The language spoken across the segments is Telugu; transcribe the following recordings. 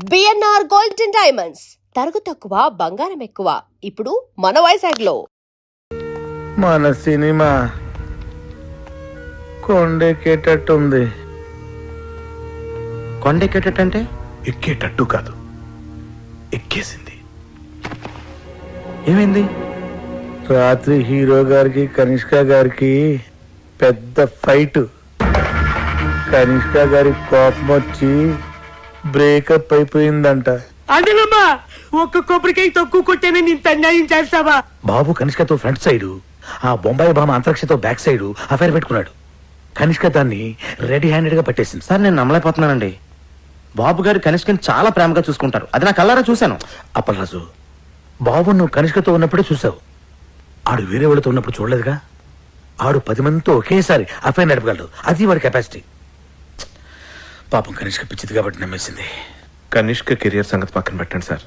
బిఎన్ఆర్ గోల్డ్ అండ్ డైమండ్స్ తరుగు తక్కువ బంగారం ఎక్కువ. ఇప్పుడు మన వైజాగ్ లో మన సినిమా కొండెక్కేటట్టుంది. కొండెక్కేటట్టంటే ఎక్కేటట్టు కాదు, ఎక్కేసింది. ఏమైంది? రాత్రి హీరో గారికి కనిష్క గారికి పెద్ద ఫైట్. కనిష్క గారి కోపం వచ్చి బ్రేకప్ అయిపోయిందంట. అందులోమా ఒక్క కొబ్బరికాయ తక్కువ కొట్టానని ఇంత అన్యాయం చేస్తావా? బాబు కనిష్కతో ఫ్రంట్ సైడు, ఆ బొంబాయి భామ అంతరిక్షతో బ్యాక్ సైడు అఫైర్ పెట్టుకున్నాడు. కనిష్క దాన్ని రెడీ హ్యాండెడ్ గా పట్టేసింది. సార్ నేను నమ్మలేకపోతున్నానండి. బాబు గారు కనిష్కని చాలా ప్రేమగా చూసుకుంటారు. అది నా కళ్ళారా చూశాను. అప్పలరాజు, బాబు నువ్వు కనిష్కతో ఉన్నప్పుడే చూసావు. ఆడు వేరే వాళ్ళతో ఉన్నప్పుడు చూడలేదుగా. ఆడు 10 మందితో ఒకేసారి అఫైర్ నడపగలడు. అది వాడి కెపాసిటీ. పాపం కనిష్క పిచ్చిది కాబట్టి నమ్మేసింది. కనిష్క కెరియర్ సంగతి పక్కన పెట్టండి సార్,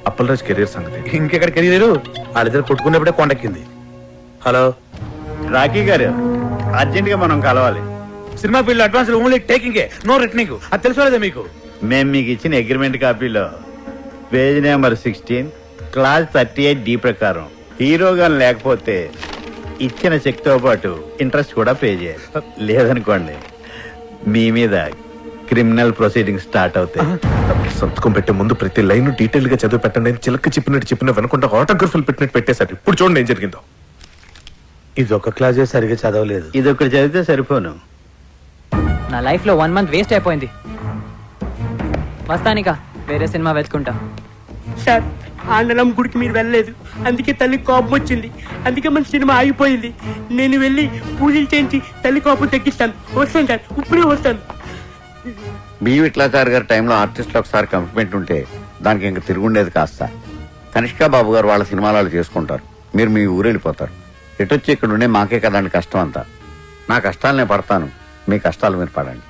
అప్పలరాజ్ కెరియర్ సంగతి. ఇంకెక్కడ కెరీర్? వాళ్ళిద్దరు కొట్టుకున్నప్పుడే కొండెక్కింది. హలో రాకీ గారు, అర్జెంట్ గా మనం కలవాలి. Cinema field advance only taking, no returning. అది తెలుసుకోలేదా మీకు? మేము మీకు ఇచ్చిన అగ్రిమెంట్ కాపీలో పేజ్ నెంబర్ 16 క్లాస్ 38D ప్రకారం హీరోగా లేకపోతే ఇచ్చిన చెక్ తో పాటు ఇంట్రెస్ట్ కూడా పే చేయాలి. లేదనుకోండి మీ మీద క్రిమినల్ ప్రొసీడింగ్ స్టార్ట్ అవుతాయి. సంతకం పెట్టే ముందు ప్రతి లైన్ డీటెయిల్ గా చదివి పెట్టండి అని చిలక చెప్పిన వెనకుండా ఆటోగ్రఫీలు పెట్టినట్టు పెట్టేశారు. ఇప్పుడు చూడండి ఏం జరిగిందో. ఇది ఒక క్లాసే సరిగా చదవలేదు. ఇది ఒకటి చదివితే సరిపోను. నా లైఫ్ లో 1 మంత్ వేస్ట్ అయిపోయింది. వస్తానిక వేరే సినిమా వెతుకుంటా. సార్, ఆండలం గుడికి మీరు వెళ్ళలేదు, అందుకే తల్లి కోపం వచ్చింది. అందుకే మన సినిమా ఆగిపోయింది. నేను వెళ్ళి పూజలు చేయించి తల్లి కోపం తగ్గిస్తాను. వస్తాను సార్, ఇప్పుడే వస్తాను. బి విట్లాచారి గారి టైంలో ఆర్టిస్టులు ఒకసారి కమిట్మెంట్ ఉంటే దానికి ఇంక తిరుగుండేది కాస్త. కనిష్క బాబు గారు వాళ్ళ సినిమాలు చేసుకుంటారు, మీరు మీ ఊరు వెళ్ళిపోతారు. ఎటొచ్చి ఇక్కడ ఉండే మాకే కదండి కష్టం అంతా. నా కష్టాలు నేను పడతాను, మీ కష్టాలు మీరు పడండి.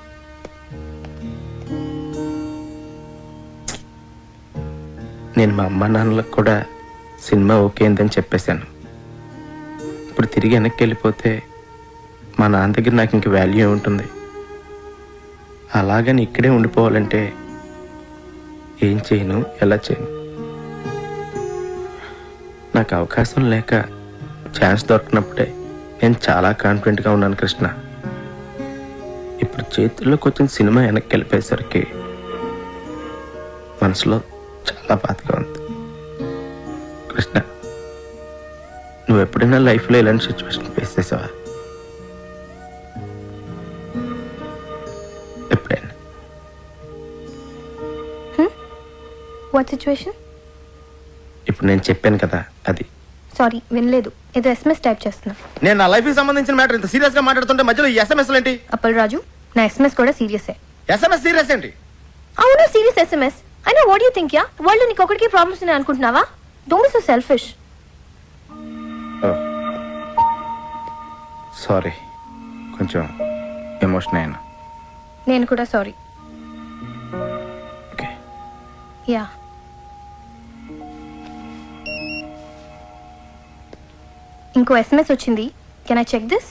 నేను మా అమ్మ నాన్నలకు కూడా సినిమా ఓకే అని చెప్పేశాను. ఇప్పుడు తిరిగి వెనక్కి వెళ్ళిపోతే మా నాన్న దగ్గర నాకు ఇంక వాల్యూ ఉంటుంది. అలాగని ఇక్కడే ఉండిపోవాలంటే ఏం చేయను, ఎలా చేయను? నాకు అవకాశం లేక ఛాన్స్ దొరికినప్పుడే నేను చాలా కాన్ఫిడెంట్గా ఉన్నాను కృష్ణ. ఇప్పుడు చేతుల్లోకి వచ్చిన సినిమా వెనక్కి వెళ్ళిపోయేసరికి మనసులో చాలా బాధగా ఉంది. కృష్ణ, నువ్వు ఎప్పుడైనా లైఫ్లో ఇలాంటి సిచ్యువేషన్ ఫేస్ చేసావా? ఎప్పుడైనా? What situation? ఇప్పుడు నేను చెప్పాను కదా అది. సారీ, వినలేదు. ఏదో ఎస్ఎంఎస్ టైప్ చేస్తున్నా. నేను నా లైఫ్ కి సంబంధించిన మ్యాటర్ ఇంత సీరియస్ గా మాట్లాడుతుంటే మధ్యలో ఈ ఎస్ఎంఎస్ ఏంటి? అప్పల్ రాజు, నా ఎస్ఎంఎస్ కూడా సీరియసే. ఎస్ఎంఎస్ సీరియస్ ఏంటి? అవును, సీరియస్ ఎస్ఎంఎస్. అయినా what you think? Yeah world నీకు ఒకటికి ప్రాబ్లమ్స్ ఉన్నాయి అనుకుంటున్నావా? Don't be so selfish. Sorry, కొంచెం ఎమోషన్ అయినా. నేను కూడా సారీ. ఓకే. యా. ఇంకో ఎస్ఎంఎస్ వచ్చింది. Can I check this?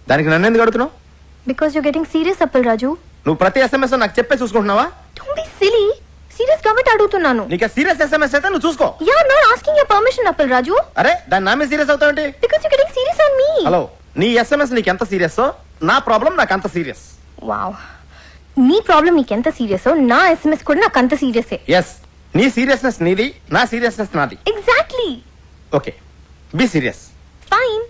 దానికి నన్ను ఎందుకు అడుగుతున్నావు? Because you getting serious Appal Raju. నువ్వు ప్రతి ఎస్ఎంఎస్ నాకు చెప్పే చూసుకుంటున్నావా? Don't be silly. సీరియస్ కాబట్టి అడుగుతున్నాను. నీకు సీరియస్ ఎస్ఎంఎస్ అయితే నువ్వు చూసుకో. Yeah, not asking your permission Appal Raju. అరే, దాని నా మీద సీరియస్ అవుతావేంటి? Because you getting serious on me. Hello, నీ ఎస్ఎంఎస్ నీకు ఎంత సీరియస్, నా ప్రాబ్లం నాకు అంత సీరియస్. వావ్, నీ ప్రాబ్లం నీకెంత సీరియస్, నా ఎస్ఎంఎస్ కూడా నాకు అంత సీరియసే. ఎస్, నీ సీరియస్నెస్ నీది, నా సీరియస్నెస్ నాది. Exactly. Okay, be serious. Fine.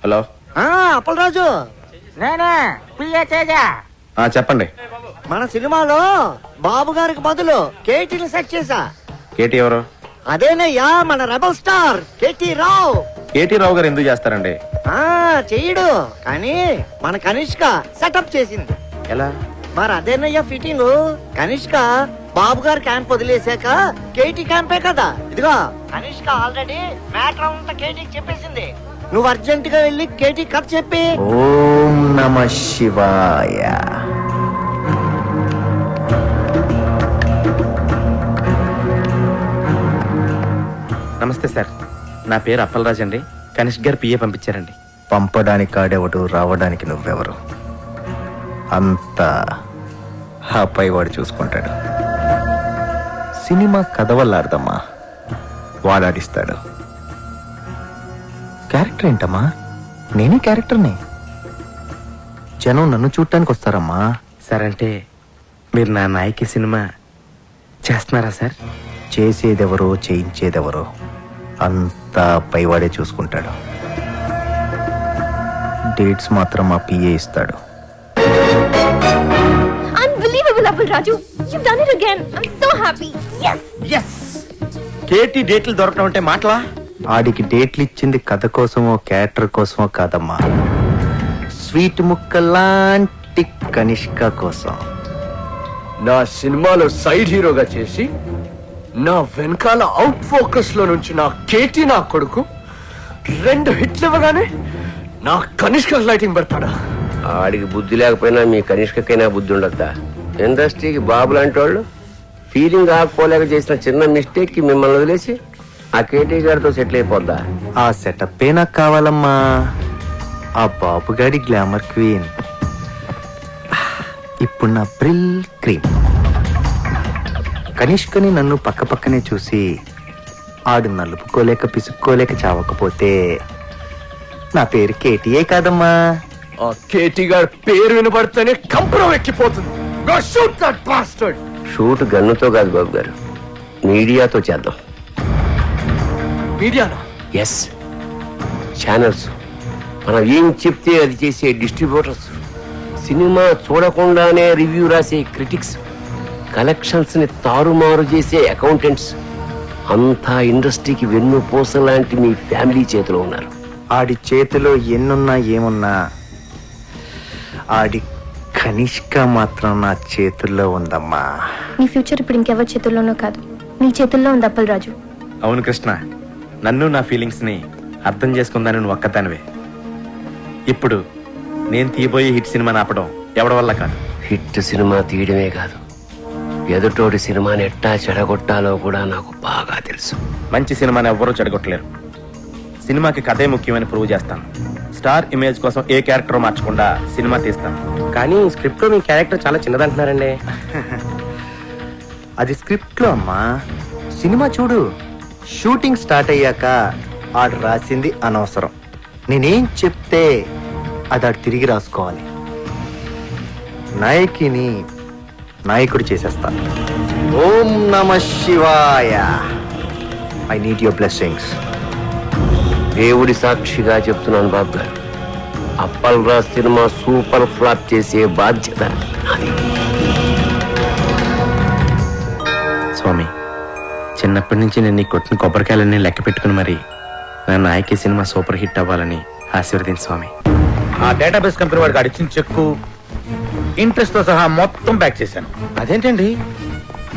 Hello. Appalaraju, చెప్పండి. మన సినిమాలో బాబు గారికి బదులు కేటీని సెట్ చేశా. కేటీ ఎవరు? అదేనయ్యా, మన రెబల్ స్టార్ కేటీ రావు. కేటీ రావు గారు ఎందుకు చేస్తారండి? చెయ్యడు, కానీ మన కనిష్క సెటప్ చేసింది. ఎలా? మరి అదేనయ్యా ఫిట్టింగ్. కనిష్క బాబు గారు క్యాంప్ వదిలేశాక కేటీ క్యాంపే కదా. ఇదిగో కనిష్క ఆల్రెడీ మ్యాటర్ అంతా కేటీకి చెప్పేసింది. నువ్వు అర్జెంట్ గా వెళ్ళి కేటీ కథ చెప్పి. ఓం నమః శివాయ. నమస్తే సార్, నా పేరు అప్పలరాజ్ అండి. కనిష్క్ గారు పిఏ పంపించారండి. పంపడానికి ఆడేవాడు, రావడానికి నువ్వెవరు? అంతా ఆ పైవాడు చూసుకుంటాడు. సినిమా కథ వల్ల అర్థమ్మా, వాడాడిస్తాడు. క్యారెక్టర్ ఏంటమ్మా? నేనే క్యారెక్టర్ని. జనం నన్ను చూడటానికి వస్తారమ్మా. సార్ అంటే మీరు నా నాయకి సినిమా చేస్తున్నారా సార్? చేసేదెవరో చేయించేదెవరో అంతా పైవాడే చూసుకుంటాడు. డేట్స్ మాత్రం మా పిఏ ఇస్తాడు. Unbelievable, Appal Raju. You've done it again. I'm so happy. Yes. KT డేట్లు దొరకడం అంటే మాటలా? ఆడికి డేట్లు ఇచ్చింది కథ కోసమో క్యారెక్టర్ కోసమో కాదమ్మా, స్వీట్ ముక్కలాంటి కనిష్క కోసం. నా సినిమాలో సైడ్ హీరోగా చేసి నా వెనకాల అవుట్ ఫోకస్ లో నుంచి నా కేటీ నా కొడుకు 2 హిట్లు ఇవ్వగానే నా కనిష్క లైటింగ్ పెడతాడా? ఆడికి బుద్ధి లేకపోయినా మీ కనిష్కకైనా బుద్ధి ఉండద్దా? ఇండస్ట్రీకి బాబు లాంటి వాళ్ళు ఫీలింగ్ ఆకపోలేక చేసిన చిన్న మిస్టేక్ కి మిమ్మల్ని వదిలేసి ఆ కేటీ గారితో సెటిల్ అయిపోద్దా? ఆ సెటప్ నాకు కావాలమ్మా. ఆ బాబుగాడి గ్లామర్ క్వీన్ ఇప్పుడు నా బ్రిల్ క్రీమ్. కనిష్కని నన్ను పక్క పక్కనే చూసి ఆడు నలుపుకోలేక పిసుక్కోలేక చావకపోతే నా పేరు కేటీఏ కాదమ్మా. ఆ కేటీ గారి పేరు వినబడితేనే కంపరం ఎక్కిపోతుంది. Go shoot that bastard! Shoot గన్నుతో కాదు బాబు గారు, మీడియాతో చేద్దాం. మీడియానా? ఎస్, ఛానల్స్, మనం ఏం చెప్తే అది చేసే డిస్ట్రిబ్యూటర్స్, సినిమా చూడకుండానే రివ్యూ రాసే క్రిటిక్స్, కలెక్షన్స్ ని తారుమారు చేసే అకౌంటెంట్స్, అంతా ఇండస్ట్రీకి వెన్నుపూస లాంటి మీ ఫ్యామిలీ చేతిలో ఉన్నారు. ఆడి చేతిలో ఎన్నున్నా ఏమున్నా ఆడి కనిష్క మాత్రం నా చేతుల్లో ఉందమ్మా. నీ ఫ్యూచర్ ఇప్పుడు ఇంకెవరి చేతుల్లోనో కాదు, నీ చేతుల్లో ఉంది అప్పల్ రాజు. అవును కృష్ణ, నన్ను నా ఫీలింగ్స్ ని అర్థం చేసుకుందాని నువ్వు ఒక్కదానివే. ఇప్పుడు నేను తీయబోయే హిట్ సినిమా ఆపడం ఎవడి వల్ల కాదు. హిట్ సినిమా తీయడమే కాదు, ఎదుటోడి సినిమాని ఎట్టా చెడగొట్టాలో కూడా నాకు బాగా తెలుసు. మంచి సినిమాని ఎవ్వరూ చెడగొట్టలేరు. సినిమాకి కథే ముఖ్యమని ప్రూవ్ చేస్తాను. స్టార్ ఇమేజ్ కోసం ఏ క్యారెక్టర్ మార్చకుండా సినిమా తీస్తాను. కానీ స్క్రిప్ట్ లో మీ క్యారెక్టర్ చాలా చిన్నదంటున్నారండి. అది స్క్రిప్ట్ లో అమ్మా. సినిమా చూడు, షూటింగ్ స్టార్ట్ అయ్యాక ఆడు రాసింది అనవసరం. నేనేం చెప్తే అది ఆడు తిరిగి రాసుకోవాలి. నాయకిని నాయకుడు చేసేస్తాను. ఓం నమ శివాయ. I need your blessings. దేవుడి సాక్షిగా చెప్తున్నాను బాబు గారు, Appal Raj cinema super flop చేసే బాధ్యత నాది. స్వామి, చిన్నప్పటి నుంచి నేను నీ కొట్టిన కొబ్బరికాయలన్నీ లెక్క పెట్టుకుని మరి నా నాయకి సినిమా సూపర్ హిట్ అవ్వాలని ఆశీర్వదించు స్వామి. ఆ డేటాబేస్ కంపెనీ వాడికి అడిచిన చెక్కు ఇంట్రెస్ట్ తో సహా మొత్తం బ్యాక్ చేశాను. అదేంటండి,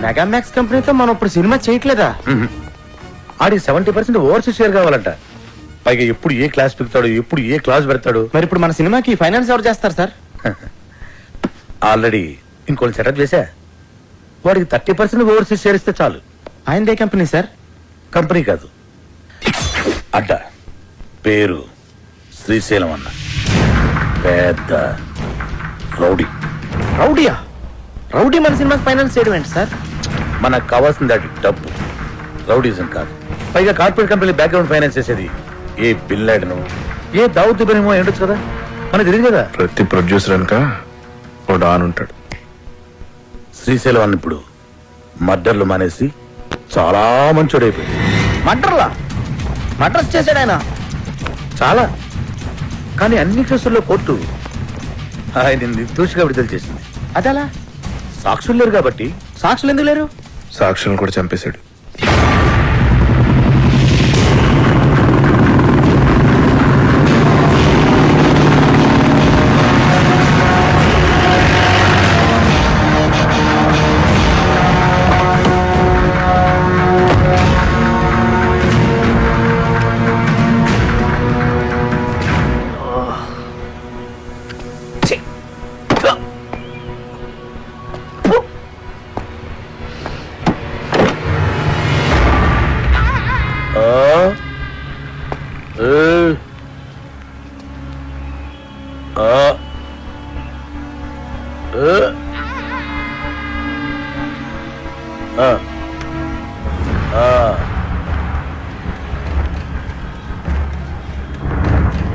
మెగామాక్స్ కంపెనీతో మనం ఇప్పుడు సినిమా చేయట్లేదా? ఆడికి 70% ఓవర్సీస్ షేర్ కావాలంట. పైగా ఎప్పుడు ఏ క్లాస్ పెడతాడు, ఎప్పుడు ఏ క్లాస్ పెడతాడు. మరి ఇప్పుడు మన సినిమాకి ఫైనాన్స్ ఎవరు చేస్తారు సార్? ఆల్రెడీ ఇంకోటి సెటప్ చేశా. వాడికి 30% ఓవర్సీస్ షేర్ ఇస్తే చాలు. ఆయనదే కంపెనీ సార్? కంపెనీ కాదు, అడ్డ. పేరు శ్రీశైలం అన్న. పెద్ద రౌడీ. రౌడీయా? రౌడీ మన సినిమాకి ఫైనాన్స్ చేయడం ఏంటి సార్? మనకు కావాల్సింది అది డబ్బు, రౌడీజం కాదు. పైగా కార్పొరేట్ కంపెనీ బ్యాక్గ్రౌండ్ ఫైనాన్స్ చేసేది ఏ బిన్ లాడెనో, ఏ దావుద్ ఇబ్రహీమో ఉండొచ్చు కదా, మనకు తెలియదు కదా. ప్రతి ప్రొడ్యూసర్ అనక ఓ డాన్ ఉంటాడు. శ్రీశైలం అన్న ఇప్పుడు మర్డర్లు మానేసి చాలా మంచోడైపోయింది. మర్డర్లా? మర్డర్స్ చేశాడు ఆయన? చాలా. కానీ అన్ని కేసుల్లో కోర్టు ఆయన నిర్దోషిగా విడుదల చేసింది. అదలా? సాక్షులు లేరు కాబట్టి. సాక్షులు ఎందుకు లేరు? సాక్షులను కూడా చంపేశాడు.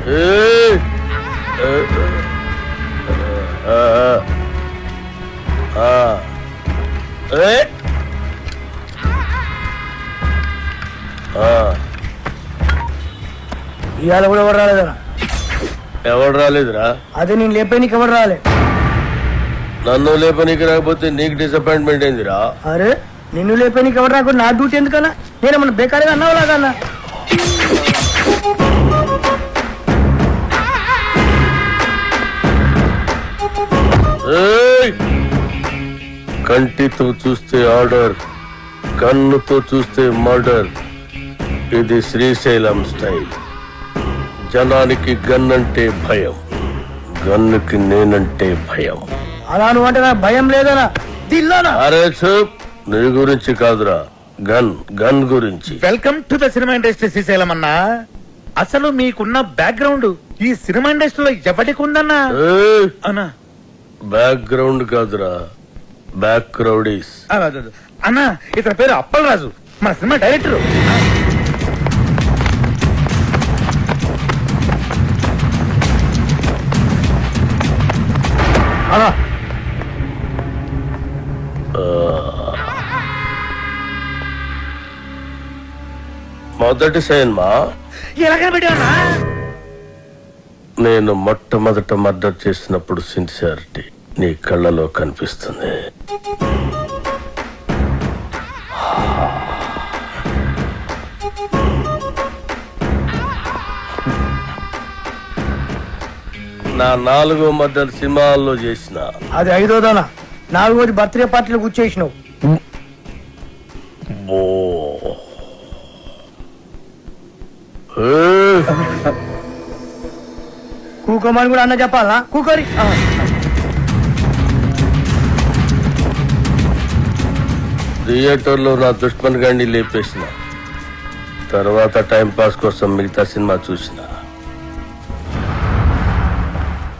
ఇవాళ కూడా ఎవరు రాలేదనా? ఎవడు రాలేదురా? అదే నేను లేపే నీకు ఎవరు రాలే. నన్ను లేపనీకి రాకపోతే నీకు డిసప్పాయింట్మెంట్ ఏందిరా? అరే నిన్ను లేపే నీకు ఎవరు రాకుండా నా డ్యూటీ ఎందుకన్నా? నేనేమన్నా బేకారీగా అన్నావు లాగన్నా? కంటితో చూస్తే ఆర్డర్, కన్నుతో చూస్తే మర్డర్. ఇది శ్రీశైలం స్టైల్. జనానికి గన్ అంటే భయం, గన్నుకి నేనంటే భయం. అలా నువ్వు అంటే నాకు భయం లేదనా? దిల్లోనా? అరే చూప్, నీ గురించి కాదురా, గన్ గన్ గురించి. Welcome to the cinema industry Srisailam అన్నా. అసలు మీకున్న బ్యాక్గ్రౌండ్ ఈ సినిమా ఇండస్ట్రీలో ఎవరికి ఉందన్నా? అన్నా బ్యాక్గ్రౌండ్ కాదురా, బ్యాక్ క్రౌడీస్. అన్నా ఇతని పేరు అప్పలరాజు, మన సినిమా డైరెక్టర్. మొదటి సినిమా ఎలా కనిపెట్టావన్నా? నేను మొట్టమొదట మర్డర్ చేసినప్పుడు సిన్సియారిటీ నీ కళ్ళలో కనిపిస్తుంది. నా 4వ మర్డర్ సినిమాల్లో చేసిన. అది 5వదనా? 4వది బర్త్డే పార్టీలో కూర్చేసినావు. ఓ కూకోమని కూడా అన్న చెప్పాలా? కూకోరి. థియేటర్లో నా దుష్మన్ గాండి లేపేసిన తర్వాత టైం పాస్ కోసం మిగతా సినిమా చూసిన.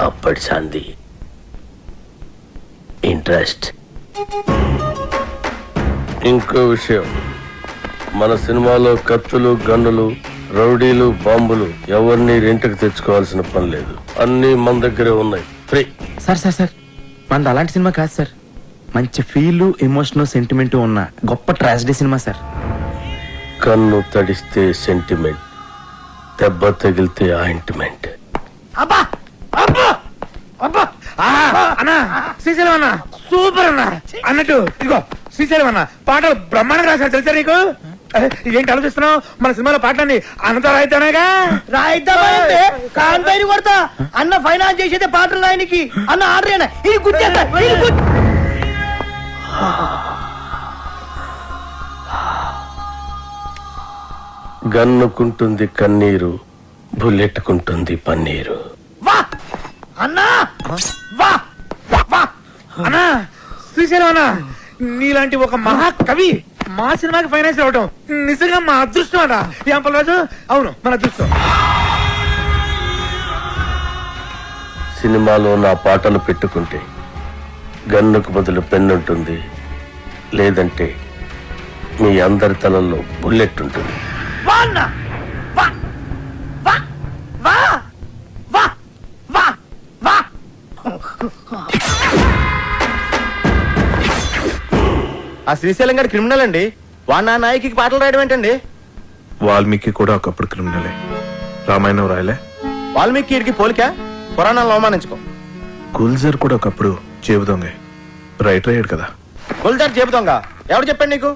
అప్పటి శాంతి ఇంట్రెస్ట్. ఇంకో విషయం, మన సినిమాలో కత్తులు, గన్నులు, రౌడీలు, బాంబులు ఎవరిని రెంట్కి తెచ్చుకోవాల్సిన పని లేదు. అన్ని మన దగ్గరే ఉన్నాయి, ఫ్రీ. సార్ సార్ సార్, మనది అలాంటి సినిమా కాదు సార్. మంచి ఫీల్, ఎమోషన్, సెంటిమెంట్ ఉన్న గొప్ప ట్రాజడీ సినిమా సార్. కన్ను తడిస్తే సెంటిమెంట్, దెబ్బ తగిలితే ఆయింట్మెంట్. అబ్బా అబ్బా అబ్బా! అన్నా శ్రీశైలం అన్న సూపర్ అన్న. అన్నట్టు ఇదిగో శ్రీశైలం అన్న పాటలు బ్రహ్మాండంగా రాశారు తెలుసా నీకు? ఇదేంటి ఆలోచిస్తున్నావు? మన సినిమాలో పాటలన్నీ అన్నతో రాయితానేగా. రాయిద్దామంటే కాన్పైన కొడతా. అన్న ఫైనాన్స్ చేసేదే పాటలు రాయనికి. అన్న ఆర్డర్ ఇది గుర్తేస్తా. గన్నుకుంటుంది కన్నీరు, బుల్లెట్టుకుంటుంది పన్నీరు. వా అన్నా, వా వా అన్నా. శ్రీశైలం అన్న నీలాంటి ఒక మహాకవి మా సినిమాకి ఫైనాన్స్ అవ్వటం నిజంగా మా అదృష్టం అన్నా. ఏం పర్వాలేదు, అవును మన అదృష్టం. సినిమాలో నా పాటలు పెట్టుకుంటే గన్నుకు బదులు పెన్నుంటుంది, లేదంటే మీ అందరి తలల్లో బుల్లెట్ ఉంటుంది. వా అన్నా, వా వా వా వా వా వా. ఆ శ్రీశైలం గారి క్రిమినల్ అండి. వాడు నా నాయకి పాటలు రాయడం ఏంటండి? వాల్మీకి కూడా ఒకప్పుడు క్రిమినలే. రామాయణం రాయలే. వాల్మీకి వీడికి పోలిక, పురాణాలను అవమానించుకో. గుల్జర్ కూడా ఒకప్పుడు జేబు దొంగే, రైటర్ అయ్యాడు కదా. గుల్జార్ చెబుతాంగా, ఎవరు చెప్పండి నీకు?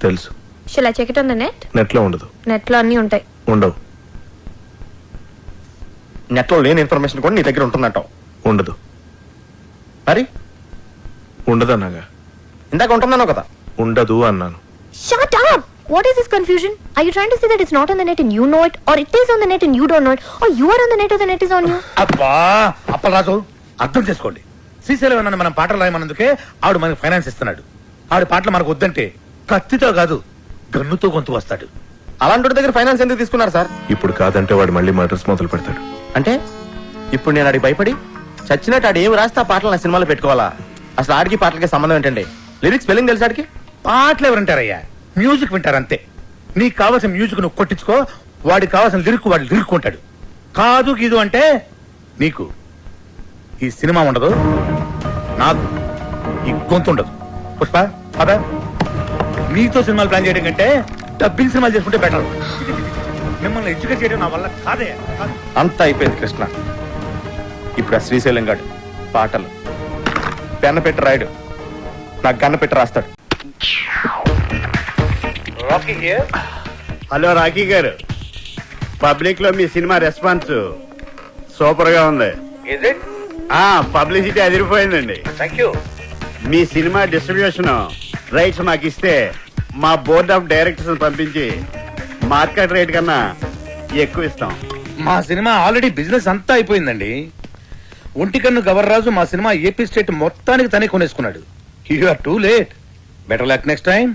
తెలుసు. Shall I check it on the net? నెట్లో ఉండదు. నెట్ లో అన్ని ఉంటాయి. ఉండవు. నెట్లో లేని ఇన్ఫర్మేషన్ కూడా నీ దగ్గర ఉంటున్నట్టు. ఉండదు. మరి ఉండదన్నాగా. ఇందాక ఉంటున్నాను కదా. ఉండదు అన్నాను. Shut up! What is this confusion? Are you trying to say that it's not on the net and you know it, or it is on the net and you don't know it, or you are on the net or the net is on you? అబ్బా అప్పలరాజు, అర్థం చేసుకోండి. శ్రీశైలం అన్న మనం పాటలు రాయమన్నందుకే ఆవిడ మనకు ఫైనాన్స్ ఇస్తున్నాడు. ఆవిడ పాటలు మనకు వద్దంటే కత్తితో కాదు గన్నుతో గొంతు వస్తాడు. అలాంటి దగ్గర ఫైనాన్స్ ఎందుకు తీసుకున్నారు సార్? ఇప్పుడు కాదంటే వాడు మళ్ళీ మర్డర్స్ మొదలు పెడతాడు. అంటే ఇప్పుడు నేను ఆడికి భయపడి చచ్చినట్టు ఆడు ఏం రాస్తే ఆ పాటలు నా సినిమాలో పెట్టుకోవాలా? అసలు ఆడికి పాటలకి సంబంధం ఏంటండి? లిరిక్స్ స్పెల్లింగ్ తెలుసు ఆడికి? పాటలు ఎవరంటారయ్యా, మ్యూజిక్ వింటారు అంతే. నీకు కావాల్సిన మ్యూజిక్ నువ్వు కొట్టించుకో, వాడికి కావాల్సిన లిరిక్ వాడు లిరుక్కుంటాడు. కాదు గీదు అంటే నీకు ఈ సినిమా ఉండదు, నాకు ఈ గొంతు ఉండదు. పుష్ప అదా నీతో సినిమాలు ప్లాన్ చేయడం కంటే డబ్బింగ్ సినిమాలు చేసుకుంటే బెటర్. మిమ్మల్ని ఎడ్యుకేట్ చేయడం నా వల్ల కాదే. అంతా అయిపోయింది కృష్ణ. ఇప్పుడు ఆ శ్రీశైలం గాడు పాటలు పెన్న పెట్టి రాయడు, నాకు గన్న పెట్టి రాస్తాడు. హలో రాకీ గారు, పబ్లిక్ లో మీ సినిమా రెస్పాన్స్ సూపర్ గా ఉంది. పబ్లిసిటీ అదిరిపోయిందండి. మీ సినిమా డిస్ట్రిబ్యూషన్ రైట్స్ మాకు ఇస్తే మా బోర్డ్ ఆఫ్ డైరెక్టర్స్ పంపించి మార్కెట్ రేట్ కన్నా ఎక్కువ ఇస్తాం. మా సినిమా ఆల్రెడీ బిజినెస్ అంతా అయిపోయిందండి. ఒంటికన్ను గవర్రాజు మా సినిమా ఏపీ స్టేట్ మొత్తానికి తనే కొనేసుకున్నాడు. You are too late. Better luck next time.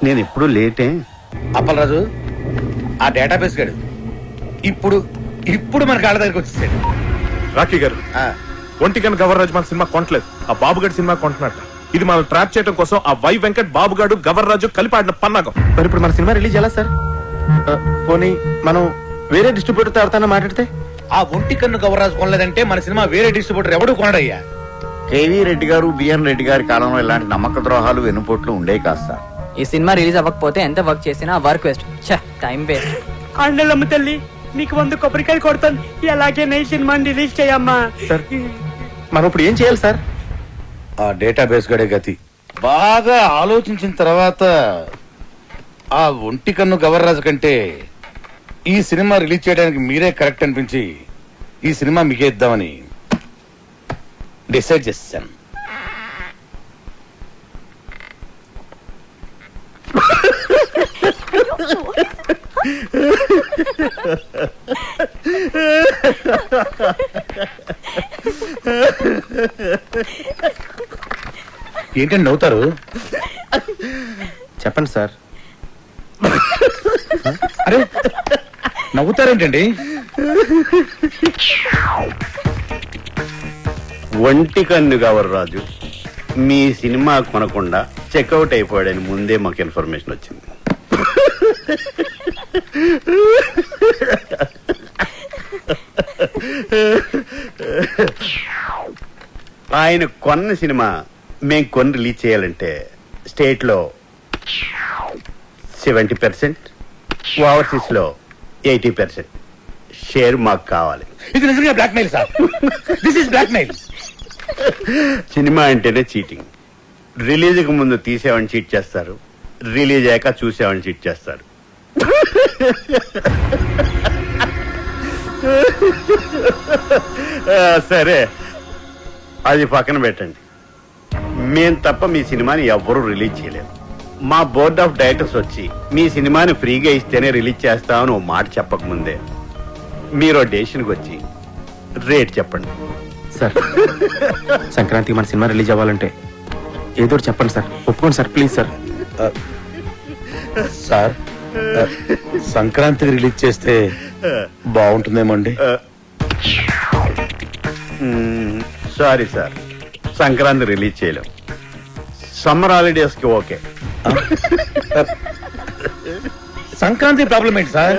నేను ఎప్పుడు లేటే. అప్పలరాజు, ఆ డేటాబేస్ గాడు ఇప్పుడు ఇప్పుడు మన కాళ్ళ దగ్గరికి వచ్చేసాడు. రాకీ గారు, ఒంటికన్ గవర్రాజు మన సినిమా కొనట్లేదు, ఆ బాబుగాడి సినిమా కొంటున్నట్ట. ఇది మనం ట్రాప్ చేయడం కోసం ఆ వై వెంకట్ బాబుగాడు గవర్రాజు కలిపి ఆడిన పన్నాగం. మరి ఇప్పుడు మన సినిమా రిలీజ్ ఎలా సార్? పోనీ మనం వేరే డిస్ట్రిబ్యూటర్తో ఎవరితో మాట్లాడితే? ఆ ఒంటికన్ను గవర్రాజు కొనలేదంటే మన సినిమా వేరే డిస్ట్రిబ్యూటర్ ఎవడు కొనడయ్యా. కేవీ రెడ్డి గారు, బిఎన్ రెడ్డి గారి కాలంలో ఇలాంటి నమ్మక ద్రోహాలు వెన్నుపోట్లు ఉండేవి కాదు సార్. ఈ సినిమా రిలీజ్ అవ్వకపోతే ఎంత వర్క్ చేసినా వర్క్ వేస్ట్, టైం వేస్ట్. అండలమ్మ తల్లి, నీకు 100 కొబ్బరికాయలు కొడతాను. ఎలాగే ఈ సినిమాని రిలీజ్ చేయమ్మా. సార్ మనం ఇప్పుడు ఏం చేయాలి సార్? ఆ డేటాబేస్ గడే గతి. బాగా ఆలోచించిన తర్వాత ఆ ఒంటికన్ను గవర్రాజు కంటే ఈ సినిమా రిలీజ్ చేయడానికి మీరే కరెక్ట్ అనిపించి ఈ సినిమా మీకే ఇద్దామని డిసైడ్ చేశాను. ఏంటండి నవ్వుతారు? చెప్పండి సార్. అరే నవ్వుతారేంటండి? ఒంటికన్ను గవర్రాజు మీ సినిమా కొనకుండా చెక్అవుట్ అయిపోయాడని ముందే మాకు ఇన్ఫర్మేషన్ వచ్చింది. ఆయన కొన్న సినిమా మేము కొని రిలీజ్ చేయాలంటే స్టేట్ లో 70%, ఓవర్సీస్ లో 80% షేర్ మాకు కావాలి. ఇది నిజంగా blackmail sir. This is blackmail. Cinema అంటేనే చీటింగ్. రిలీజ్కి ముందు తీసేవాడిని చీట్ చేస్తారు, రిలీజ్ అయ్యాక చూసేవాడిని చీట్ చేస్తారు. సరే, అది పక్కన పెట్టండి. మేం తప్ప మీ సినిమాని ఎవ్వరూ రిలీజ్ చేయలేరు. మా బోర్డ్ ఆఫ్ డైరెక్టర్స్ వచ్చి మీ సినిమాని ఫ్రీగా ఇస్తేనే రిలీజ్ చేస్తామని ఓ మాట చెప్పకముందే మీరు డెసిషన్కి వచ్చి రేట్ చెప్పండి. సార్ సంక్రాంతికి మన సినిమా రిలీజ్ అవ్వాలంటే ఏదో ఒకటి చెప్పండి సార్. ఒప్పుకోండి సార్, ప్లీజ్ సార్. సార్ సంక్రాంతికి రిలీజ్ చేస్తే బాగుంటుందేమో అండి. సారీ సార్, సంక్రాంతి రిలీజ్ చేయలేం. సమ్మర్ హాలిడేస్కి ఓకే. సంక్రాంతి ప్రాబ్లం ఏంటి సార్?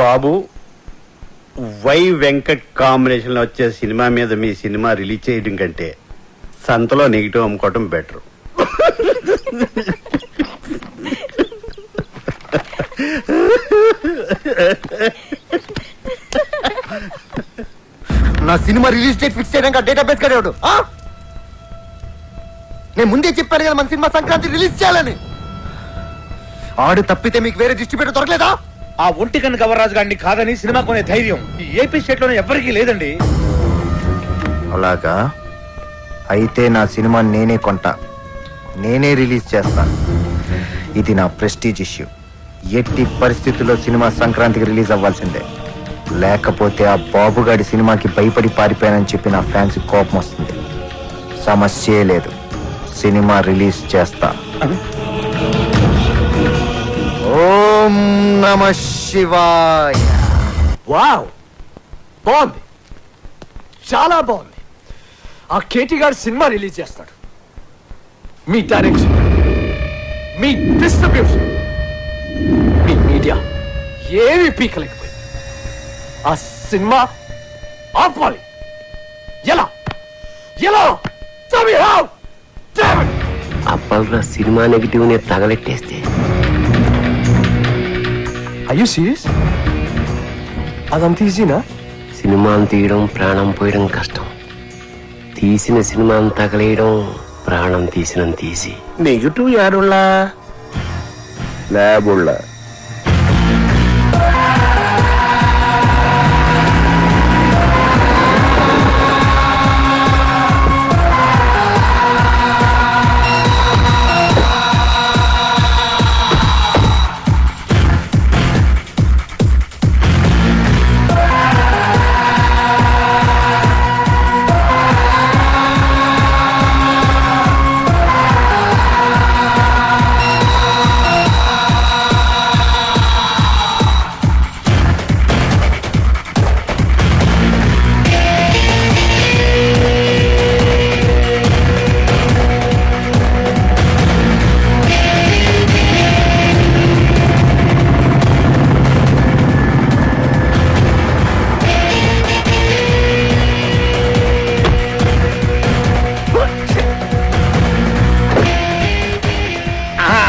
బాబు, వై వెంకట్ కాంబినేషన్ లో వచ్చే సినిమా మీద మీ సినిమా రిలీజ్ చేయడం కంటే సంతలో నెగిటివ్ అమ్ముకోవటం బెటర్. నా సినిమా రిలీజ్ డేట్ ఫిక్స్ చేయడానికి డేటాబేస్ కడేవాడు. నేను ముందే చెప్పాను కదా మన సినిమా సంక్రాంతి రిలీజ్ చేయాలని. ఆడు తప్పితే మీకు వేరే డిస్ట్రిబ్యూటర్ దొరకలేదా? ఆ ఒంటికన్ను గవర్రాజు గారిని కాదని సినిమా కొనే ధైర్యం ఈ ఏపీ స్టేట్ లోనే ఎవరికీ లేదండి. అలాగా అయితే నా సినిమా నేనే కొంటా, నేనే రిలీజ్ చేస్తా. ఇది నా ప్రెస్టీజ్ ఇష్యూ. ఎట్టి పరిస్థితుల్లో సినిమా సంక్రాంతికి రిలీజ్ అవ్వాల్సిందే. లేకపోతే ఆ బాబుగాడి సినిమాకి భయపడి పారిపోయానని చెప్పి నా ఫ్యాన్స్ కోపం వస్తుంది. సమస్యే లేదు, సినిమా రిలీజ్ చేస్తా. ఓం నమ శివాయ. వావ్, బాగుంది, చాలా బాగుంది. ఆ కేటీ గారు సినిమా రిలీజ్ చేస్తాడు. మీ డైరెక్షన్, మీ డిస్ట్రిబ్యూషన్, మీ మీడియా ఏమీ పీకలేకపోయింది. ఆ సినిమా ఆపాలి. ఎలా ఎలా అప్పల్రా సినిమా నెగిటివ్ ని తగలెట్టేస్తే అయ్యో సీరియస్? అదంత ఈజీనా? సినిమాను తీయడం ప్రాణం పోయడం కష్టం. తీసిన సినిమాను తగలేయడం ప్రాణం తీసినంత తీసి. నెగిటివ్ యారుళ్ళా ల్యాబుళ్ళ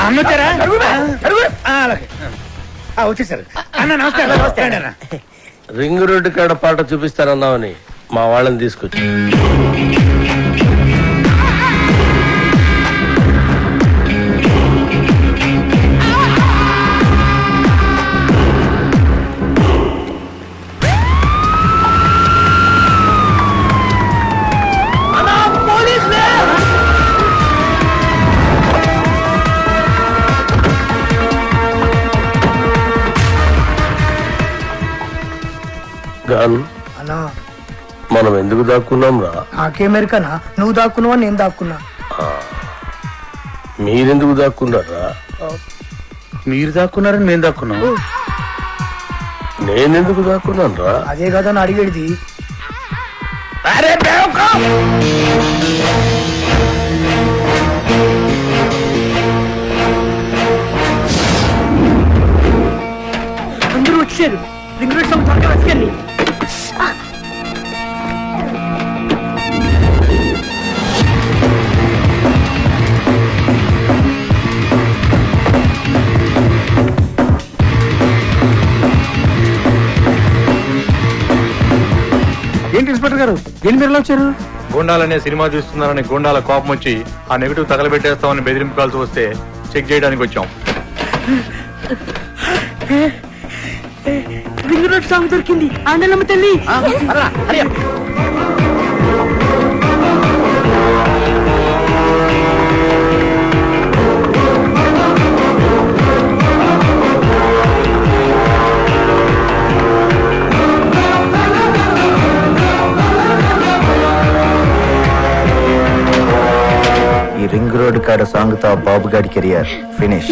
అన్నొచ్చారా? అలాగే వచ్చేసారు అన్న. నమస్కారం అన్న. రింగ్ రోడ్డు కాడ పాట చూపిస్తానన్నావని మా వాళ్ళని తీసుకొచ్చి అన్నా మనం ఎందుకు దాక్కున్నాం రా? నాకేమెరికనా? నువ్వు దాక్కున్నావా నేను దాక్కున్నా? మీరెందుకు దాక్కున్నారా? మీరు దాక్కున్నారని మేము దాక్కున్నాం. నేనెందుకు దాక్కున్నాను రా? అదే కదా అని అడిగేది. అందరూ వచ్చారు. రింగ్ రోడ్ సమ్ త్వరగా వచ్చేయండి. ఏంటి ఇన్స్పెక్టర్ గారు, ఏంటి మీరు ఎలా వచ్చారు? గోండాలనే సినిమా చూస్తున్నారని గోండాల కోపం వచ్చి ఆ నెగిటివ్ తగలబెట్టేస్తామని బెదిరింపు కాల్సి వస్తే చెక్ చేయడానికి వచ్చాం. రింగ్ రోడ్ సాంగ్ దొరికింది. ఆండలమ్మ తల్లి. ఈ రింగ్ రోడ్ కాడ సాంగ్ తో బాబు గారి కెరియర్ ఫినిష్.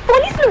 పోలీసులు.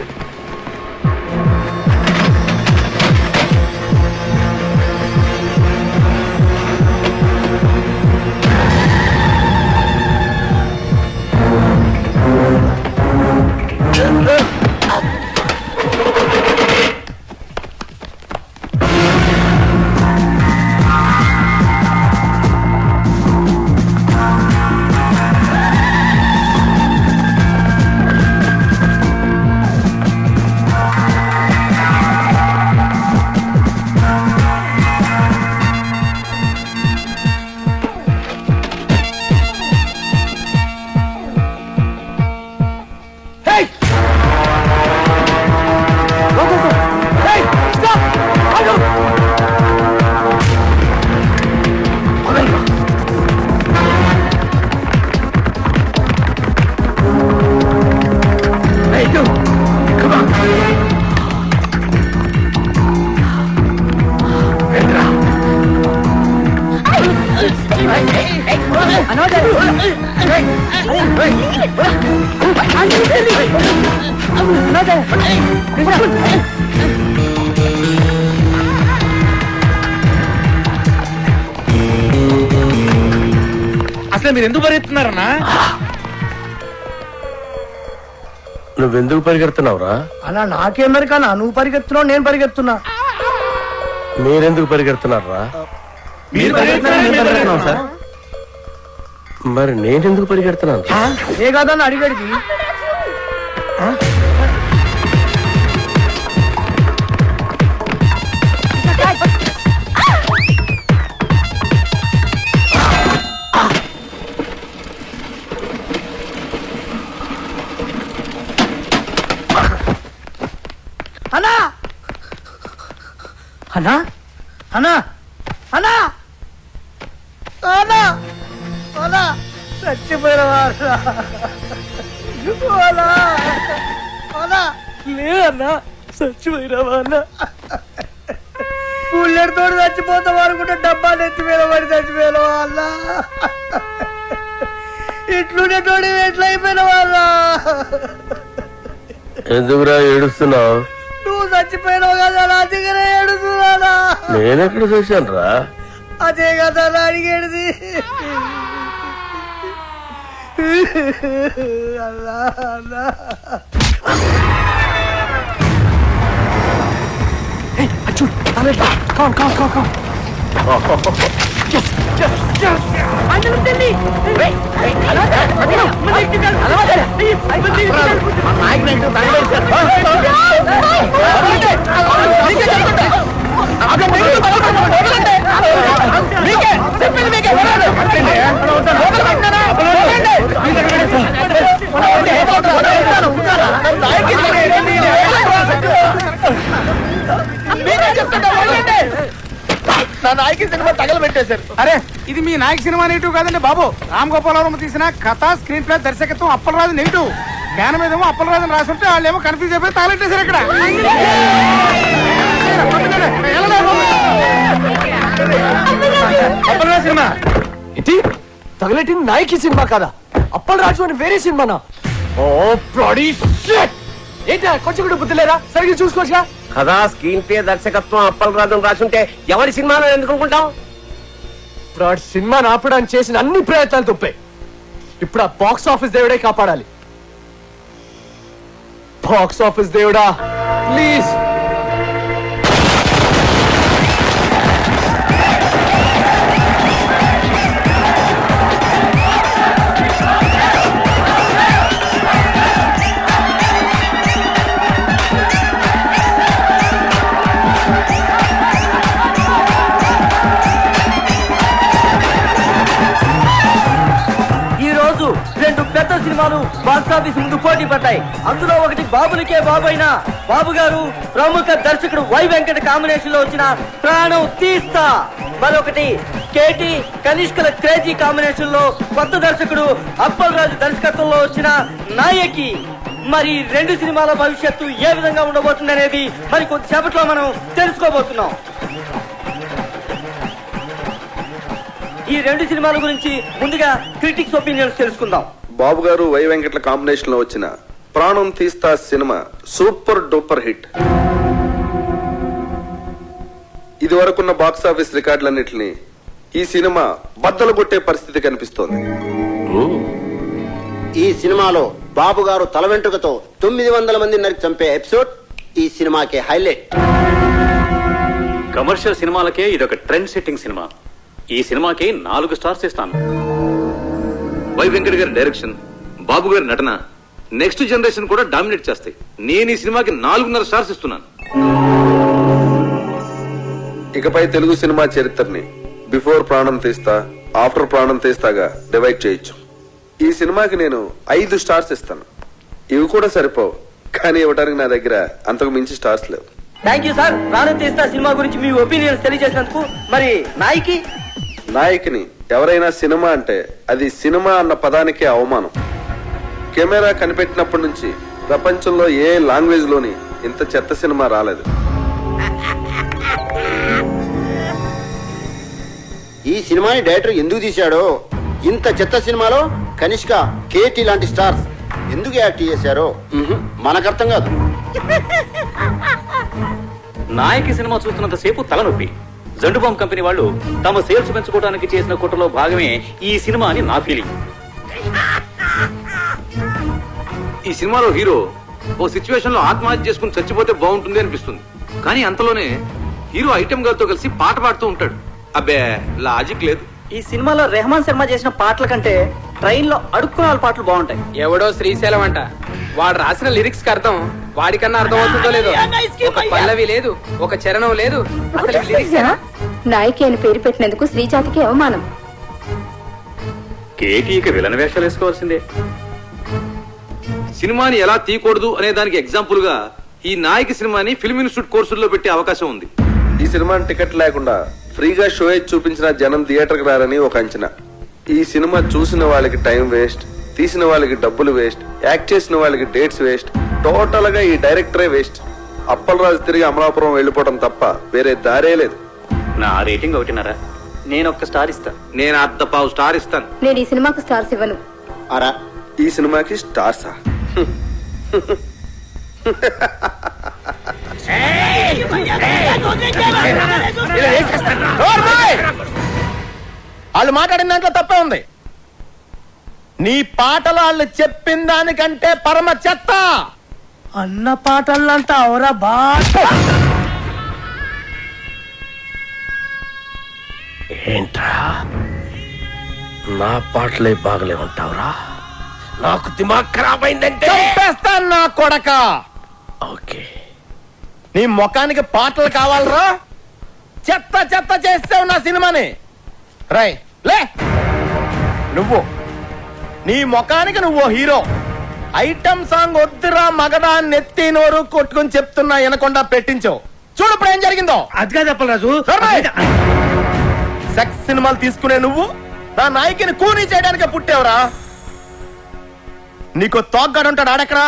అసలు మీరు ఎందుకు పరిగెత్తున్నారన్నా? నువ్వెందుకు పరిగెడుతున్నావురా? అలా నాకేమరికన్నా నువ్వు పరిగెత్తున్నావు నేను పరిగెత్తున్నా. మీరెందుకు పరిగెడుతున్నారా? మీరు పరిగెత్తున్నారని మేము పరిగెడుతున్నాం సార్. మరి నేనెందుకు పరిగెడుతున్నాను? ఏ కాదన్న అడిగడికి అన్నా అన్నా అన్నా అన్నా అన్నా అన్నా చచ్చిపోయినవారా? లేదన్నా చచ్చిపోయినవా అన్న? పుల్లెడితో చచ్చిపోతాం అనుకుంటే డబ్బాలు ఎత్తిపోయిన పడి చచ్చిపోయినవా అన్న? ఇట్లుండేటోడి ఎట్లా అయిపోయినవా అన్న? ఎందుకురా ఏడుస్తున్నావు? నువ్వు చచ్చిపోయినావు కదా నా దగ్గర ఏడుస్తున్నానా? నేనెక్కడ చూశాను రా? అదే కదా నా అడిగేది. అల్లా అల్లా నా నాయకి సినిమా తగలబెట్టేశారు. అరే ఇది మీ నాయక సినిమా నెగిటివ్ కాదండి బాబు. రామ్ గోపాలవరం తీసిన కథ, స్క్రీన్ ప్లే, దర్శకత్వం అప్పలరాజు నెగిటివ్. జ్ఞానం ఏదేమో అప్పలరాజు రాసుంటే వాళ్ళు ఏమో కన్ఫ్యూజ్ అయిపోయి తగలెట్టేశారు ఇక్కడ. అప్పలరాజు సినిమా ఇది తగలెట్టింది నాయకి సినిమా కదా, అప్పలరాజు అని వేరే సినిమానా? ఓ బ్లడీ షిట్! ఏంటి కొంచెం కూడా బుద్ధి లేదా? సరిగ్గా చూసుకోవచ్చుగా. కదా స్క్రీన్ ప్లే, దర్శకత్వం అప్పలరాజు రాసుంటే ఎవరి సినిమాలో ఎందుకు అనుకుంటాం? ఇప్పుడు ఆ సినిమాని ఆపడానికి చేసిన అన్ని ప్రయత్నాలు తప్పాయి. ఇప్పుడు ఆ బాక్స్ ఆఫీస్ దేవుడే కాపాడాలి. బాక్స్ ఆఫీస్ దేవుడా ప్లీజ్. రెండు పెద్ద సినిమాలు బాక్స్ ఆఫీస్ ముందు పోటీ పడ్డాయి. అందులో ఒకటి బాబులకే బాబు అయిన బాబు గారు ప్రముఖ దర్శకుడు వై వెంకట కాంబినేషన్ లో వచ్చిన ప్రాణం తీస్తా, మరొకటి కేటి కనిష్కల క్రేజీ కాంబినేషన్ లో కొత్త దర్శకుడు అప్పలరాజు దర్శకత్వంలో వచ్చిన నాయకి. మరి రెండు సినిమాల భవిష్యత్తు ఏ విధంగా ఉండబోతుంది అనేది మరి కొద్దిసేపట్లో మనం తెలుసుకోబోతున్నాం. ఈ రెండు సినిమాల గురించి ముందుగా క్రిటిక్స్ ఒపీనియన్స్ తెలుసుకుందాం. బాబు గారు వై వెంకట్ల కాంబినేషన్ లో వచ్చిన ప్రాణం తీస్తా సినిమా సూపర్ డూపర్ హిట్. ఇది వరకున్న బాక్స్ ఆఫీస్ రికార్డులన్నిటిని ఈ సినిమా బద్దలు కొట్టే పరిస్థితి కనిపిస్తోంది. ఈ సినిమాలో బాబు గారు తల వెంట్రుకతో 900 మంది నరికి చంపే ఎపిసోడ్ ఈ సినిమాకి హైలైట్. కమర్షియల్ సినిమాలకే ఇదొక ట్రెండ్ సెట్టింగ్ సినిమా. ఈ సినిమాకి 4 స్టార్స్ ఇస్తాను. వై వెంకట్ గారి డైరెక్షన్, బాబు గారి నటన నెక్స్ట్ జనరేషన్ కూడా డామినేట్ చేస్తాయి. నేను ఈ సినిమాకి 4.5 స్టార్స్ ఇస్తున్నాను. ఇకపై తెలుగు సినిమా చరిత్రని బిఫోర్ ప్రాణం తీస్తా, ఆఫ్టర్ ప్రాణం తీస్తాగా డివైడ్ చేయొచ్చు. ఈ సినిమాకి నేను 5 స్టార్స్ ఇస్తాను. ఇవి కూడా సరిపోవు, కానీ ఇవ్వడానికి నా దగ్గర అంతకు మించి స్టార్స్ లేవు. Thank you sir. ప్రాణం తీస్తా సినిమా గురించి మీ ఒపీనియన్స్ తెలియజేసినందుకు. మరి నాయకిని ఎవరైనా సినిమా అంటే అది సినిమా అన్న పదానికే అవమానం. కెమెరా కనిపెట్టినప్పటి నుంచి ప్రపంచంలో ఏ లాంగ్వేజ్ లోని ఇంత చెత్త సినిమా రాలేదు. ఈ సినిమాని డైరెక్టర్ ఎందుకు తీశాడో, ఇంత చెత్త సినిమాలో కనిష్క, కేటీ లాంటి స్టార్స్ ఎందుకు యాక్ట్ చేశారో మనకు అర్థం కాదు. నాయకి సినిమా చూస్తున్నంతసేపు తలనొప్పి. జండుబామ్ కంపెనీ వాళ్ళు తమ సేల్స్ పెంచుకోవడానికి చేసిన కుట్రలో భాగమే ఈ సినిమా అని నా ఫీలింగ్. ఈ సినిమాలో హీరో ఓ సిచ్యువేషన్ లో ఆత్మహత్య చేసుకుని చచ్చిపోతే బాగుంటుంది అనిపిస్తుంది. కానీ అంతలోనే హీరో ఐటమ్ గారితో కలిసి పాట పాడుతూ ఉంటాడు. అబ్బే లాజిక్ లేదు. ఈ సినిమాలో రెహమాన్ శర్మ చేసిన పాటల కంటే ట్రైన్ లో అడుక్కునే వాళ్ళ పాటలు బాగుంటాయి. ఎవడో శ్రీశైలం అంట, వాడు రాసిన లిరిక్స్ కి అర్థం వాడికన్నా అర్థం అవుతుందో లేదో. ఒక పల్లవి లేదు, ఒక చరణం లేదు. అసలు ఈ lyrics ఏనా? నాయకి అని పేరు పెట్టినందుకు శ్రీజాతికి అవమానం. కేటీకి విలన్ వేషాలు వేసుకోవాల్సిందే. సినిమాని ఎలా తీయకూడదు అనే దానికి ఎగ్జాంపుల్ గా ఈ నాయకి సినిమాని ఫిల్మ్ ఇన్స్టిట్యూట్ కోర్సుల్లో పెట్టే అవకాశం ఉంది. ఈ సినిమాని టికెట్ లేకుండా ఫ్రీగా షో చూపించిన జనం థియేటర్కి రారని ఒక అంచనా. ఈ సినిమా చూసిన వాళ్ళకి టైం వేస్ట్, తీసిన వాళ్ళకి డబ్బులు వేస్ట్, యాక్ట్ చేసిన వాళ్ళకి డేట్స్ వేస్ట్, టోటల్ గా ఈ డైరెక్టరే వేస్ట్. అప్పలరాజు తిరిగి అమలాపురం వెళ్ళిపోవడం తప్ప వేరే దారే లేదు. నా రేటింగ్ 1.5. నేను ఒక్క స్టార్ ఇస్తా. నేను 1/2 స్టార్ ఇస్తాను. నేను ఈ సినిమాకు స్టార్స్ ఇవ్వను. అరా ఈ సినిమాకి స్టార్సా? వాళ్ళు మాట్లాడిన దాంట్లో తప్పే ఉంది. నీ పాటలు వాళ్ళు చెప్పిన దానికంటే పరమ చెత్త. అన్న పాటలంతా అవరా బా. ఏంట్రా నా పాటలే బాగలే ఉంటావురా? నాకు దిమాగ్ ఖరాబ్ అయిందంటే చంపేస్తాను నా కొడక. ఓకే, నీ ముఖానికి పాటలు కావాలరా? చెత్త చెత్త చేసావు నా సినిమాని. రై లే, నువ్వు నీ ముఖానికి నువ్వు హీరో. ఐటమ్ సాంగ్ వద్దురా మగడా నెత్తి నోరు కొట్టుకుని చెప్తున్నా వినకుండా పెట్టించావు. చూడు ఇప్పుడు ఏం జరిగిందో. అదిగా చెప్పరాజు. సెక్స్ సినిమాలు తీసుకునే నువ్వు నా నాయకిని కూనీ చేయడానికి పుట్టేవరా? నీకు తోగ్గాడుంటాడు ఆడెక్కడా?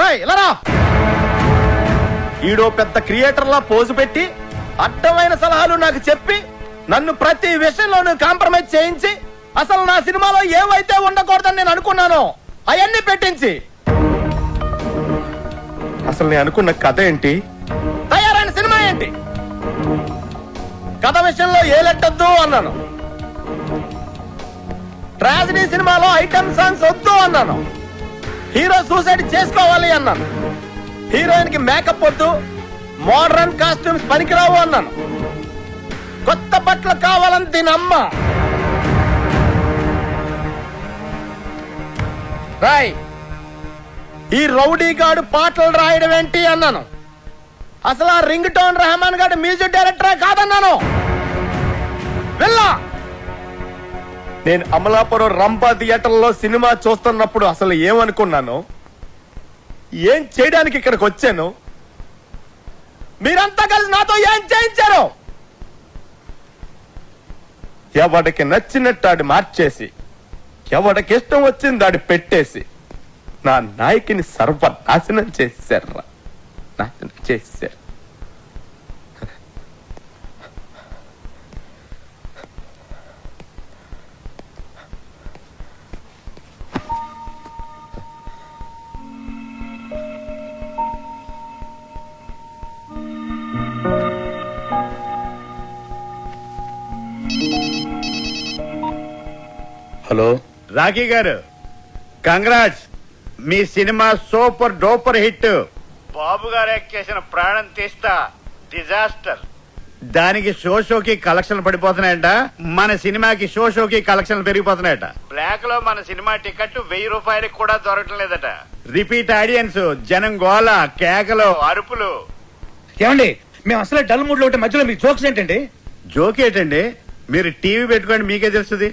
రాయ్ ఇలా రా. ఈడో పెద్ద క్రియేటర్లా పోజు పెట్టి అడ్డమైన సలహాలు నాకు చెప్పి నన్ను ప్రతి విషయంలోనూ కాంప్రమైజ్ చేయించి అసలు నా సినిమాలో ఏవైతే ఉండకూడదని నేను అనుకున్నానో అవన్నీ పెట్టించి అసలు నేను అనుకున్న కథ ఏంటి, తయారైన సినిమా ఏంటి? కథ విషయంలో ఏ లెట్టొద్దు అన్నాను. ట్రాజడీ సినిమాలో ఐటమ్ సాంగ్స్ వద్దు అన్నాను. హీరో సూసైడ్ చేసుకోవాలి అన్నాను. హీరోయిన్ కి మేకప్ వద్దు, మోడర్న్ కాస్ట్యూమ్స్ పనికిరావు అన్నాను. కొత్త బట్టలు కావాలని దీని అమ్మ. రాయ్, ఈ రౌడీ గాడు పాటలు రాయడం ఏంటి అన్నాను. అసలు ఆ రింగ్ టోన్ రెహమాన్ గాడు మ్యూజిక్ డైరెక్టరే కాదన్నాను. వెళ్ళా. నేను అమలాపురం రంపా థియేటర్లో సినిమా చూస్తున్నప్పుడు అసలు ఏమనుకున్నాను, ఏం చేయడానికి ఇక్కడికి వచ్చాను, మీరంతా కలిసి నాతో ఏం చేయించారు? ఎవడికి నచ్చినట్టు ఆడి మార్చేసి ఎవడికి ఇష్టం వచ్చింది ఆడి పెట్టేసి నా నాయకిని సర్వనాశనం చేశారా, నాశనం చేశారు. హలో రాఖీ గారు, కంగ్రాట్స్. మీ సినిమా సూపర్ డూపర్ హిట్. బాబు గారు యాక్ట్ చేసిన ప్రాణం తీస్తా డిజాస్టర్. దానికి షోకి కలెక్షన్లు పడిపోతున్నాయంట. మన సినిమాకి షోకి కలెక్షన్లు పెరిగిపోతున్నాయట. బ్లాక్ లో మన సినిమా టికెట్ 1000 రూపాయలకి కూడా దొరకటం లేదట. రిపీట్ ఆడియన్స్, జనం గోల, కేకలు, అరుపులు. ఏమండి, మేము అసలే డల్ మూడ్ లో ఉంటే మధ్యలో మీ జోక్స్ ఏంటండి? జోక్ ఏంటండి? మీరు టీవీ పెట్టుకోండి, మీకే తెలుస్తుంది.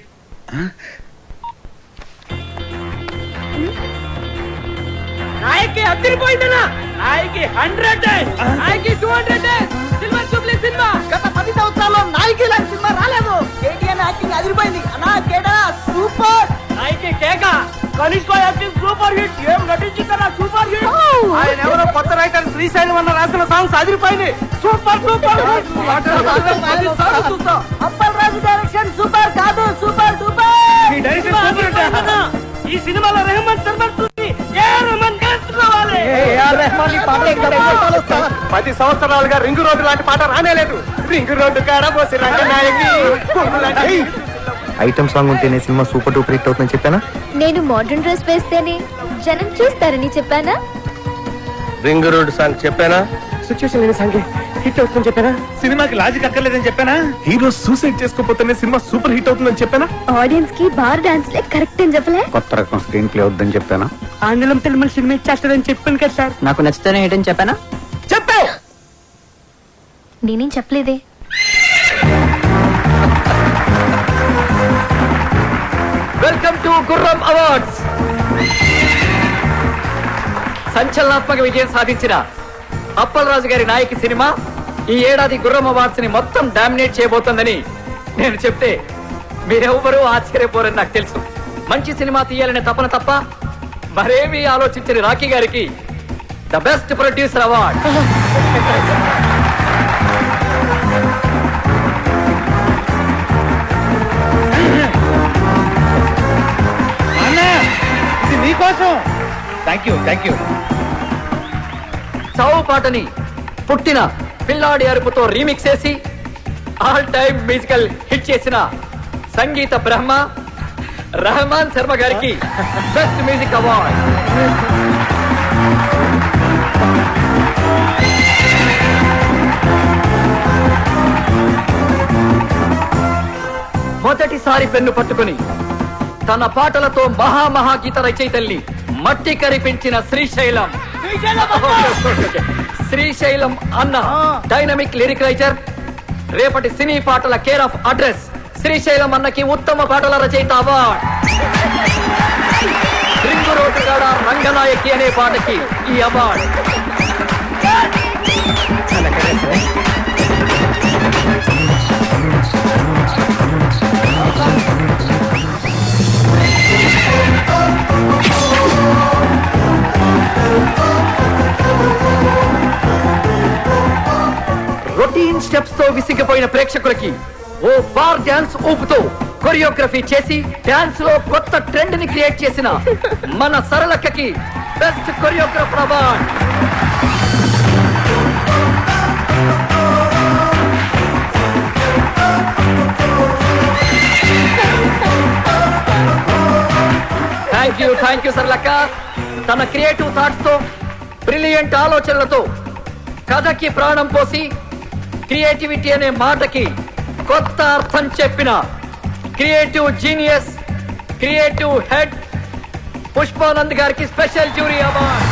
నాయకి అదిరిపోయిందనా? నాయకి 100 డేస్, నాయకి 200 డేస్. సిల్వర్ జూబ్లీ సినిమా గత 10 సంవత్సరాల్లో నాయకి లాంటి సినిమా రాలేదు. కేటీఆర్ యాక్టింగ్ అదిరిపోయింది అన్నా. కేటా సూపర్. నాయకి కేక కనిష్క యాక్టింగ్ సూపర్ హిట్. ఏం నటించిందన్నా, సూపర్ హిట్. ఆయన ఎవరో కొత్త రైటర్ శ్రీశైలం అన్న రాసిన సాంగ్స్ అదిరిపోయింది. సూపర్ సూపర్ అప్పల్ రాజు డైరెక్షన్ సూపర్ కాదు, సూపర్ డూపర్. ఈ సినిమాలో రెహమాన్ శర్మ చూసి 10 సంవత్సరాలుగా రింగు రోడ్డు లాంటి పాట రానేలేదు. రింగు రోడ్డు కాడ పోసి రంగనాయకి ఐటమ్ సాంగ్ ఉంటేనే సినిమా సూపర్ డూపర్ హిట్ అవుతుందని చెప్పానా? నేను మోడర్న్ డ్రెస్ వేస్తేనే జనం చూస్తారని చెప్పానా? రింగ్ రోడ్ సాంగ్ చెప్పానా? సిచ్యువేషన్ లేని సాంగ్ హిట్ అవుతుందని చెప్పానా? సినిమాకి లాజిక్ అక్కర్లేదని చెప్పానా? హీరో సూసైడ్ చేసుకోపోతేనే సినిమా సూపర్ హిట్ అవుతుందని చెప్పానా? ఆడియన్స్ కి బార్ డాన్స్ లే కరెక్ట్ అని చెప్పలే? కొత్త రకం స్క్రీన్ ప్లే అవుతుందని చెప్పానా? ఆంగ్లం తెలుగు సినిమా ఇచ్చేస్తారని చెప్పాను కదా సార్. నాకు నచ్చితేనే ఏంటని చెప్పానా? చెప్పావు. నేనేం చెప్పలేదే. వెల్కమ్ టు గుర్రం అవార్డ్స్. సంచలనాత్మక విజయం సాధించిన అప్పలరాజు గారి నాయకి సినిమా ఈ ఏడాది గుర్రం అవార్డ్స్ ని మొత్తం డామినేట్ చేయబోతోందని నేను చెప్తే మీరెవ్వరూ ఆశ్చర్యపోరని నాకు తెలుసు. మంచి సినిమా తీయాలనే తపన తప్ప మరేమీ ఆలోచించని రాకీ గారికి ద బెస్ట్ ప్రొడ్యూసర్ అవార్డ్. ఇది నీకోసం. Thank you. చావు పాటని పుట్టిన పిల్లాడి అరుపుతో రీమిక్స్ చేసి ఆల్ టైమ్ మ్యూజికల్ హిట్ చేసిన సంగీత బ్రహ్మ రెహమాన్ శర్మ గారికి బెస్ట్ మ్యూజిక్ అవార్డ్. మొదటిసారి పెన్ను పట్టుకుని తన పాటలతో మహాగీత రచయితల్ని మట్టి కరిపించిన శ్రీశైలం అన్న డైనమిక్ లిరిక్ రైటర్, రేపటి సినీ పాటల కేర్ ఆఫ్ అడ్రస్ శ్రీశైలం అన్నకి ఉత్తమ పాటల రచయిత అవార్డ్. రింగు రోడ్డు కాడ రంగనాయకి అనే పాటకి ఈ అవార్డ్. రొటీన్ స్టెప్స్ తో విసిగిపోయిన ప్రేక్షకులకి ఓ బార్ డాన్స్ ఊపుతో కొరియోగ్రఫీ చేసి డాన్స్ లో కొత్త ట్రెండ్ ని క్రియేట్ చేసిన మన సరళక్కకి best choreographer award. Thank you Saralakka. తన క్రియేటివ్ థాట్స్ తో బ్రిలియంట్ ఆలోచనలతో కథకి ప్రాణం పోసి క్రియేటివిటీ అనే మాటకి కొత్త అర్థం చెప్పిన creative genius, creative head Pushpanand గారికి స్పెషల్ జ్యూరీ అవార్డ్.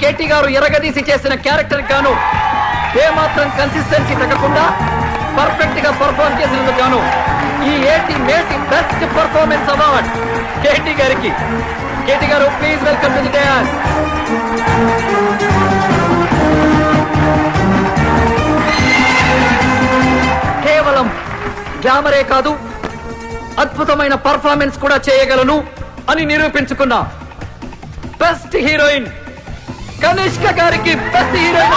కేటీ గారు ఎరగదీసి చేసిన క్యారెక్టర్ గాను ఏమాత్రం కన్సిస్టెన్సీ తగ్గకుండా పర్ఫెక్ట్ గా పర్ఫార్మ్ చేసినందుకు గాను ఈ మేటి బెస్ట్ పర్ఫార్మెన్స్ అవార్డ్ కేటీ గారికి. కేటీ గారు please welcome to the dance. కేవలం గ్లామరే కాదు, అద్భుతమైన పర్ఫార్మెన్స్ కూడా చేయగలను అని నిరూపించుకున్న బెస్ట్ హీరోయిన్ కనిష్క గారికి best heroine.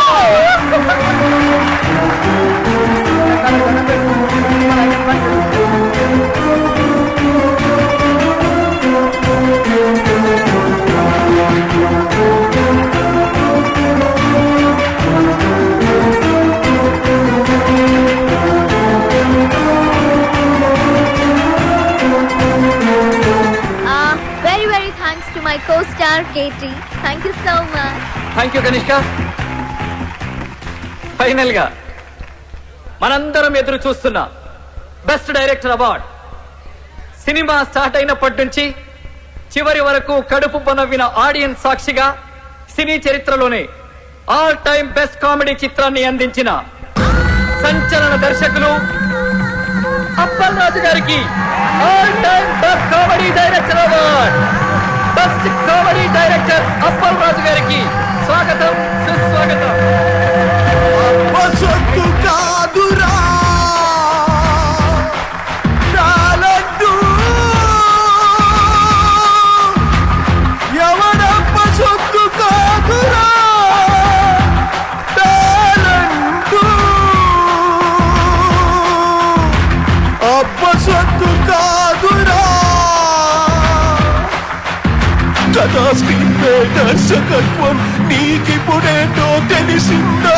Very thanks to my co-star Katie. Thank you so much. Thank you Kanishka. Final గా మనందరం ఎదురు చూస్తున్న best director award. Cinema start అయినప్పటి నుంచి చివరి వరకు కడుపు పనవ్విన ఆడియన్స్ సాక్షిగా సినీ చరిత్రలోనే ఆల్ టైమ్ బెస్ట్ కామెడీ చిత్రాన్ని అందించిన సంచలన దర్శకులు అప్పలరాజు గారికి all time best comedy director award. Best comedy director Appalaraju గారికి స్వాగతం, సుస్వాగతం. కథా స్క్రీన్ ప్లే దర్శకత్వం నీకిప్పుడేంటో తెలిసిందా